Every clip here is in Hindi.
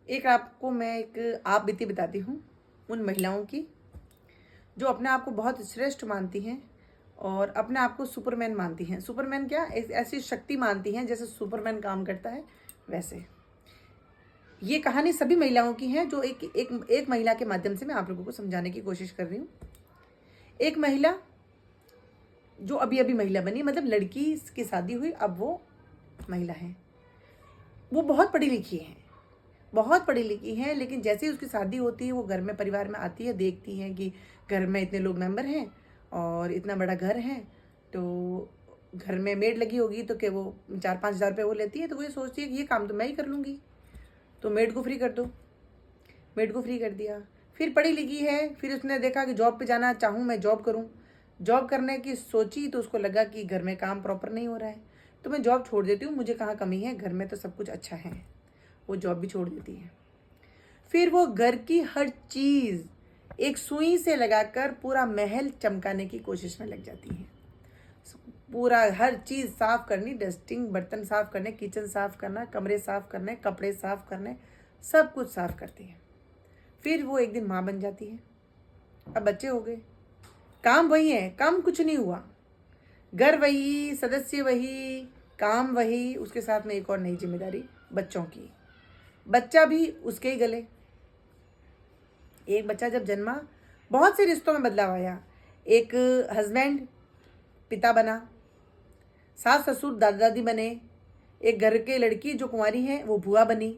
एक आपको मैं एक आप बीती बताती हूँ उन महिलाओं की जो अपने आप को बहुत श्रेष्ठ मानती हैं और अपने आप को सुपरमैन मानती हैं। सुपरमैन क्या, ऐसी शक्ति मानती हैं जैसे सुपरमैन काम करता है वैसे। ये कहानी सभी महिलाओं की है जो एक महिला के माध्यम से मैं आप लोगों को समझाने की कोशिश कर रही हूँ। एक महिला जो अभी अभी महिला बनी, मतलब लड़की की शादी हुई, अब वो महिला है। वो बहुत पढ़ी लिखी है, बहुत पढ़ी लिखी है, लेकिन जैसे ही उसकी शादी होती है वो घर में परिवार में आती है, देखती है कि घर में इतने लोग मेंबर हैं और इतना बड़ा घर है, तो घर में मेड लगी होगी तो कि वो 4-5 हज़ार रुपये वो लेती है, तो वो ये सोचती है कि ये काम तो मैं ही कर लूँगी, तो मेड को फ्री कर दो। मेड को फ्री कर दिया। फिर पढ़ी लिखी है, फिर उसने देखा कि जॉब पे जाना चाहूँ, मैं जॉब करूँ। जॉब करने की सोची तो उसको लगा कि घर में काम प्रॉपर नहीं हो रहा है, तो मैं जॉब छोड़ देती हूँ, मुझे कहाँ कमी है, घर में तो सब कुछ अच्छा है। वो जॉब भी छोड़ देती है। फिर वो घर की हर चीज़ एक सुई से लगाकर पूरा महल चमकाने की कोशिश में लग जाती है। पूरा हर चीज़ साफ करनी, डस्टिंग, बर्तन साफ करने, किचन साफ करना, कमरे साफ करने, कपड़े साफ करने, सब कुछ साफ करती है। फिर वो एक दिन माँ बन जाती है। अब बच्चे हो गए, काम वही है, काम कुछ नहीं हुआ, घर वही, सदस्य वही, काम वही, उसके साथ में एक और नई जिम्मेदारी बच्चों की। बच्चा भी उसके ही गले। एक बच्चा जब जन्मा, बहुत से रिश्तों में बदलाव आया। एक हस्बैंड पिता बना, सास ससुर दादा दादी बने, एक घर के लड़की जो कुंवारी है वो बुआ बनी,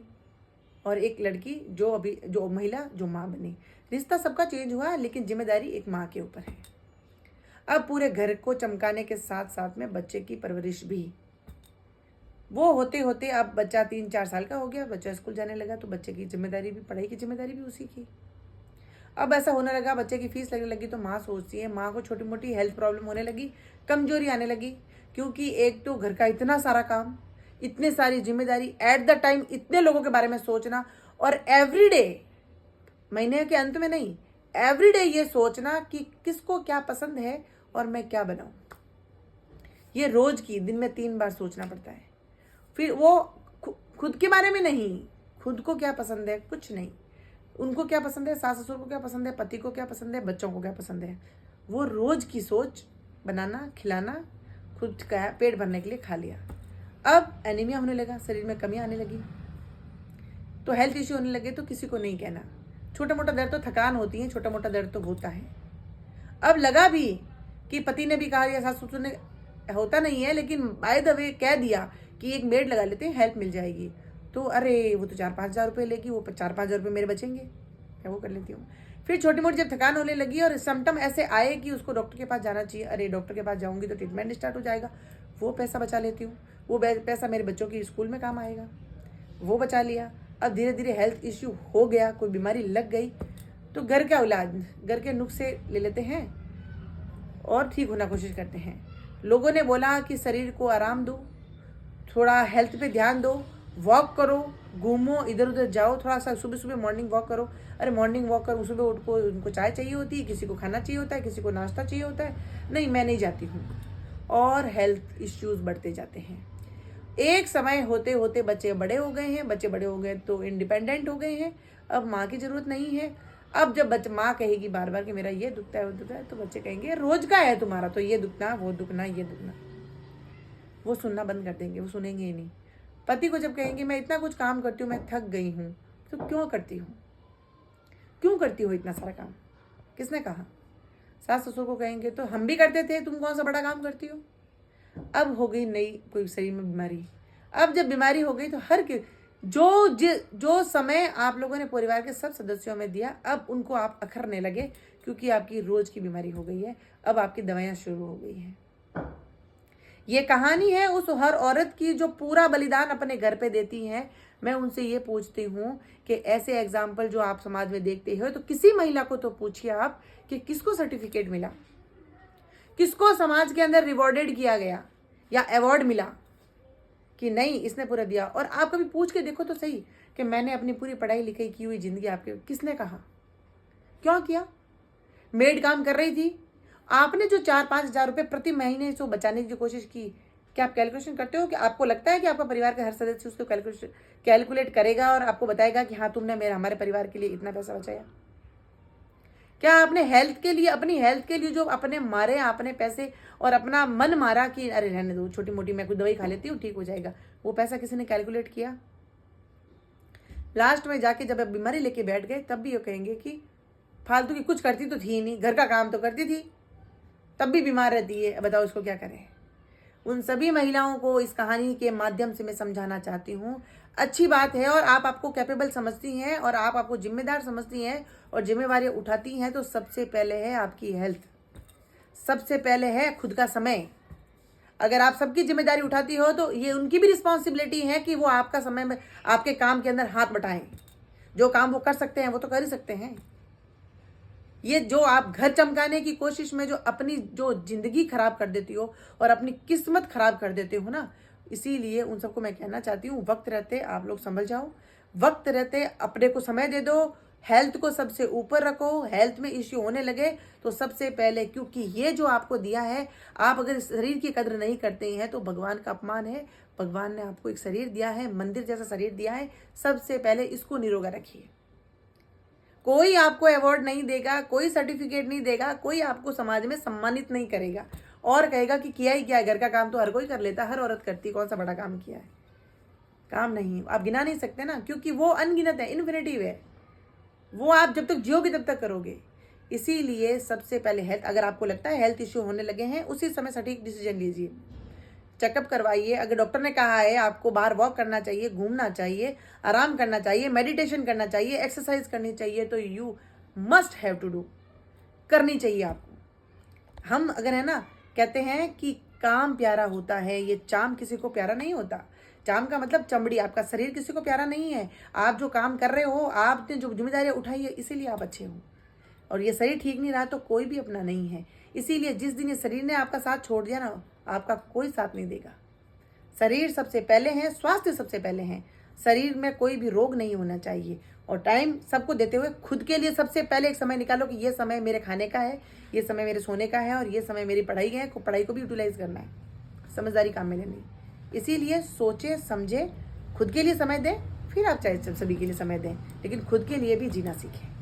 और एक लड़की जो महिला जो माँ बनी। रिश्ता सबका चेंज हुआ, लेकिन जिम्मेदारी एक माँ के ऊपर है। अब पूरे घर को चमकाने के साथ साथ में बच्चे की परवरिश भी। वो होते होते अब बच्चा 3-4 साल का हो गया, बच्चा स्कूल जाने लगा, तो बच्चे की जिम्मेदारी भी, पढ़ाई की जिम्मेदारी भी उसी की। अब ऐसा होने लगा, बच्चे की फीस लगने लगी, तो माँ सोचती है, माँ को छोटी मोटी हेल्थ प्रॉब्लम होने लगी, कमजोरी आने लगी, क्योंकि एक तो घर का इतना सारा काम, इतने सारी जिम्मेदारी, एट द टाइम इतने लोगों के बारे में सोचना, और एवरीडे, महीने के अंत में नहीं, एवरीडे ये सोचना कि किसको क्या पसंद है और मैं क्या बनाऊं। ये रोज की, दिन में 3 बार सोचना पड़ता है। फिर वो खुद के बारे में नहीं, खुद को क्या पसंद है, कुछ नहीं, उनको क्या पसंद है, सास ससुर को क्या पसंद है, पति को क्या पसंद है, बच्चों को क्या पसंद है, वो रोज की सोच, बनाना, खिलाना, खुद का पेट भरने के लिए खा लिया। अब एनीमिया होने लगा, शरीर में कमी आने लगी, तो हेल्थ इश्यू होने लगे, तो किसी को नहीं कहना। छोटा मोटा दर्द तो थकान होती है, छोटा मोटा दर्द तो होता है। अब लगा भी कि पति ने भी कहा या सास ससुर ने, होता नहीं है लेकिन बाय द वे कह दिया कि एक मेड लगा लेते हैं, हेल्प मिल जाएगी, तो अरे वो तो 4-5 हज़ार रुपये लेगी, वो 4-5 हज़ार रुपये मेरे बचेंगे, मैं वो कर लेती हूँ। फिर छोटी मोटी जब थकान होने लगी और सिम्टम ऐसे आए कि उसको डॉक्टर के पास जाना चाहिए, अरे डॉक्टर के पास जाऊँगी तो ट्रीटमेंट स्टार्ट हो जाएगा, वो पैसा बचा लेती हूँ, वो पैसा मेरे बच्चों की स्कूल में काम आएगा, वो बचा लिया। अब धीरे धीरे हेल्थ इश्यू हो गया, कोई बीमारी लग गई, तो घर का इलाज, घर के नुस्खे ले लेते हैं और ठीक होना कोशिश करते हैं। लोगों ने बोला कि शरीर को आराम दो, थोड़ा हेल्थ पे ध्यान दो, वॉक करो, घूमो, इधर उधर जाओ, थोड़ा सा सुबह सुबह मॉर्निंग वॉक करो। अरे मॉर्निंग वॉक करो, सुबह उठ को उनको चाय चाहिए होती है, किसी को खाना चाहिए होता है, किसी को नाश्ता चाहिए होता है, नहीं मैं नहीं जाती हूँ, और हेल्थ इश्यूज बढ़ते जाते हैं। एक समय होते होते बच्चे बड़े हो गए हैं, बच्चे बड़े हो गए तो इंडिपेंडेंट हो गए हैं, अब माँ की ज़रूरत नहीं है। अब जब माँ कहेगी बार बार कि मेरा ये दुखता है वो दुखता है, तो बच्चे कहेंगे रोज का है तुम्हारा, तो ये दुखना वो दुखना ये दुखना, वो सुनना बंद कर देंगे, वो सुनेंगे ही नहीं। पति को जब कहेंगे मैं इतना कुछ काम करती हूँ, मैं थक गई हूँ, तो क्यों करती हूँ, क्यों करती हो इतना सारा काम, किसने कहा। सास ससुर को कहेंगे तो हम भी करते थे, तुम कौन सा बड़ा काम करती हो। अब हो गई नई कोई शरीर में बीमारी, अब जब बीमारी हो गई तो हर के जो समय आप लोगों ने परिवार के सब सदस्यों में दिया, अब उनको आप अखरने लगे, क्योंकि आपकी रोज की बीमारी हो गई है, अब आपकी दवाइयाँ शुरू हो गई हैं। ये कहानी है उस हर औरत की जो पूरा बलिदान अपने घर पे देती है। मैं उनसे ये पूछती हूँ कि ऐसे एग्जाम्पल जो आप समाज में देखते हो, तो किसी महिला को तो पूछिए आप कि किसको सर्टिफिकेट मिला, किसको समाज के अंदर रिवॉर्डेड किया गया या अवार्ड मिला कि नहीं इसने पूरा दिया। और आप कभी पूछ के देखो तो सही कि मैंने अपनी पूरी पढ़ाई लिखाई की हुई जिंदगी आपके, किसने कहा, क्यों किया। मेड काम कर रही थी, आपने जो 4-5 हज़ार रुपये प्रति महीने से बचाने की कोशिश की, क्या आप कैलकुलेशन करते हो कि आपको लगता है कि आपका परिवार का हर सदस्य उसको कैलकुलेट करेगा और आपको बताएगा कि हाँ तुमने हमारे परिवार के लिए इतना पैसा बचाया? क्या आपने हेल्थ के लिए, अपनी हेल्थ के लिए जो अपने मारे आपने पैसे और अपना मन मारा कि अरे रहने दो, छोटी मोटी मैं कुछ दवाई खा लेती हूँ ठीक हो जाएगा, वो पैसा किसी ने कैलकुलेट किया? लास्ट में जाके जब आप बीमारी लेके बैठ गए तब भी ये कहेंगे कि फालतू की कुछ करती तो थी नहीं, घर का काम तो करती थी, तब भी बीमार रहती है, बताओ इसको क्या करें? उन सभी महिलाओं को इस कहानी के माध्यम से मैं समझाना चाहती हूँ, अच्छी बात है और आप आपको कैपेबल समझती हैं और आप आपको जिम्मेदार समझती हैं और जिम्मेवारी उठाती हैं, तो सबसे पहले है आपकी हेल्थ, सबसे पहले है खुद का समय। अगर आप सबकी जिम्मेदारी उठाती हो तो ये उनकी भी रिस्पॉन्सिबिलिटी है कि वो आपका समय में आपके काम के अंदर हाथ बटाएं। जो काम वो कर सकते हैं वो तो कर ही सकते हैं। ये जो आप घर चमकाने की कोशिश में जो अपनी जो जिंदगी खराब कर देती हो और अपनी किस्मत खराब कर देते हो ना, इसीलिए उन सबको मैं कहना चाहती हूँ, वक्त रहते आप लोग संभल जाओ, वक्त रहते अपने को समय दे दो, हेल्थ को सबसे ऊपर रखो। हेल्थ में इश्यू होने लगे तो सबसे पहले, क्योंकि ये जो आपको दिया है, आप अगर शरीर की कद्र नहीं करते हैं तो भगवान का अपमान है। भगवान ने आपको एक शरीर दिया है, मंदिर जैसा शरीर दिया है, सबसे पहले इसको निरोगा रखिए। कोई आपको अवार्ड नहीं देगा, कोई सर्टिफिकेट नहीं देगा, कोई आपको समाज में सम्मानित नहीं करेगा और कहेगा कि किया ही क्या है, घर का काम तो हर कोई कर लेता, हर औरत करती, कौन सा बड़ा काम किया है? काम नहीं, आप गिना नहीं सकते ना, क्योंकि वो अनगिनत है, इन्फिनिटिव है। वो आप जब तक जियोगे तब तक करोगे। इसीलिए सबसे पहले हेल्थ, अगर आपको लगता है हेल्थ इश्यू होने लगे हैं, उसी समय सटीक डिसीजन लीजिए, चेकअप करवाइए। अगर डॉक्टर ने कहा है आपको बाहर वॉक करना चाहिए, घूमना चाहिए, आराम करना चाहिए, मेडिटेशन करना चाहिए, एक्सरसाइज करनी चाहिए, तो you must have to do, करनी चाहिए आपको। हम अगर है ना कहते हैं कि काम प्यारा होता है, ये चाम किसी को प्यारा नहीं होता। चाम का मतलब चमड़ी, आपका शरीर किसी को प्यारा नहीं है। आप जो काम कर रहे हो, आपने जो जिम्मेदारियां उठाई है, इसीलिए आप अच्छे हो। और ये शरीर ठीक नहीं रहा तो कोई भी अपना नहीं है। इसीलिए जिस दिन ये शरीर ने आपका साथ छोड़ दिया ना, आपका कोई साथ नहीं देगा। शरीर सबसे पहले है, स्वास्थ्य सबसे पहले है। शरीर में कोई भी रोग नहीं होना चाहिए। और टाइम सबको देते हुए खुद के लिए सबसे पहले एक समय निकालो कि ये समय मेरे खाने का है, ये समय मेरे सोने का है और ये समय मेरी पढ़ाई का है। पढ़ाई को भी यूटिलाइज करना है, समझदारी काम में लेनी। इसीलिए सोचे समझे, खुद के लिए समय दें, फिर आप चाहे सभी के लिए समय दें, लेकिन खुद के लिए भी जीना सीखें।